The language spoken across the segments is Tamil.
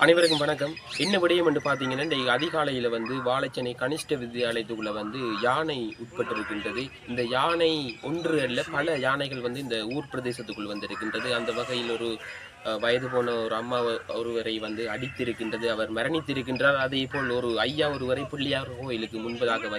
அனைவருக்கும் வணக்கம். என்ன விடயம் என்று பார்த்தீங்கன்னா, இந்த அதிகாலையில் வாழைச்சேனை கனிஷ்ட வித்தியாலயத்துக்குள்ளே யானை உட்பட்டிருக்கின்றது. இந்த யானை ஒன்று அல்ல, பல யானைகள் இந்த ஊர் பிரதேசத்துக்குள் வந்திருக்கின்றது. அந்த வகையில் ஒரு வயது போன ஒரு அம்மா ஒருவரை அடித்திருக்கின்றது. அவர் மரணித்திருக்கின்றார். அதே போல் ஒரு ஐயா ஒருவரை பிள்ளையார் கோயிலுக்கு முன்பதாக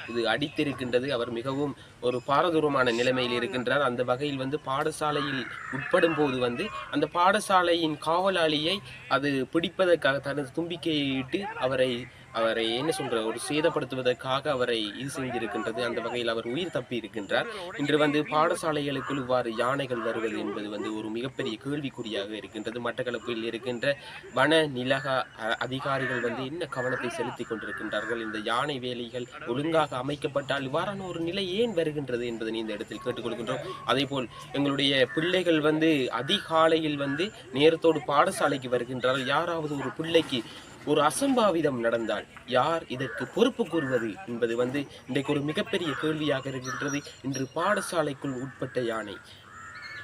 இது அடித்திருக்கின்றது. அவர் மிகவும் ஒரு பாரதூரமான நிலைமையில் இருக்கின்றார். அந்த வகையில் பாடசாலையில் உட்படும் போது அந்த பாடசாலையின் காவலாளியை அது பிடிப்பதற்காக தனது தும்பிக்கையிட்டு அவரை என்ன சொல்ற ஒரு சேதப்படுத்துவதற்காக அவரை இது செஞ்சிருக்கின்றது. அந்த வகையில் அவர் உயிர் தப்பி இருக்கின்றார். இன்று பாடசாலைகளுக்குள் இவ்வாறு யானைகள் வருவது என்பது ஒரு மிகப்பெரிய கேள்விக்குறியாக இருக்கின்றது. மட்டக்களப்பில் இருக்கின்ற வன நிலக அதிகாரிகள் என்ன கவனத்தை செலுத்தி கொண்டிருக்கின்றார்கள்? இந்த யானை வேலிகள் ஒழுங்காக அமைக்கப்பட்டால் இவ்வாறான ஒரு நிலை ஏன் வருகின்றது என்பதை இந்த இடத்தில் கேட்டுக்கொள்கின்றோம். அதே போல் எங்களுடைய பிள்ளைகள் அதிகாலையில் நேரத்தோடு பாடசாலைக்கு வருகின்றார்கள். யாராவது ஒரு பிள்ளைக்கு ஒரு அசம்பாவிதம் நடந்தால் யார் இதற்கு பொறுப்பு கூறுவது என்பது இன்றைக்கு ஒரு மிகப்பெரிய கேள்வியாக இருக்கின்றது. இன்று பாடசாலைக்குள் உட்பட்ட யானை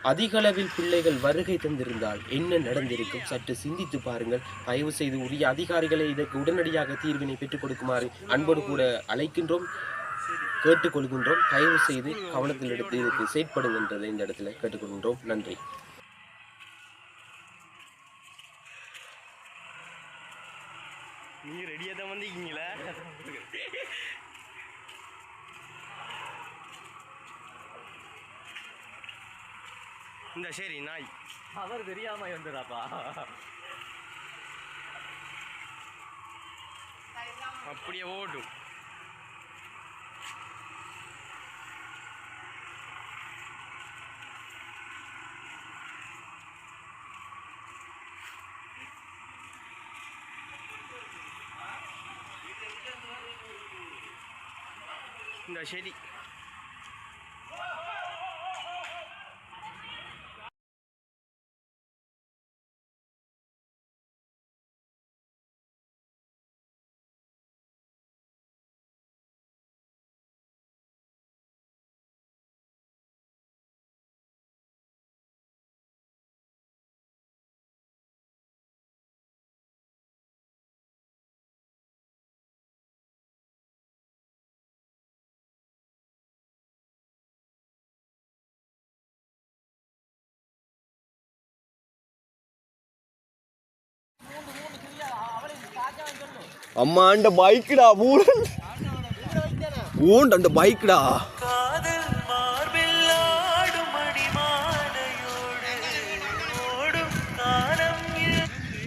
அதிகளவில் பிள்ளைகள் வருகை தந்திருந்தால் என்ன நடந்திருக்கும்? சற்று சிந்தித்து பாருங்கள். தயவு செய்து உரிய அதிகாரிகளை இதற்கு உடனடியாக தீர்வினை பெற்றுக் கொடுக்குமாறு அன்போடு கூட அழைக்கின்றோம், கேட்டுக்கொள்கின்றோம். தயவு செய்து கவனத்தில் எடுத்து இதற்கு செயற்படுகின்றதை இந்த இடத்துல கேட்டுக்கொள்கின்றோம். நன்றி. நீ ரெடியா தான் வந்தீங்களா? இந்த சரி நாய் அவர் தெரியாம வந்துடாப்பா. அப்படியே ஓடும். இந்த சரி அம்மா அந்த பைக்குடா ஊண்ட் அந்த பைக்குடா.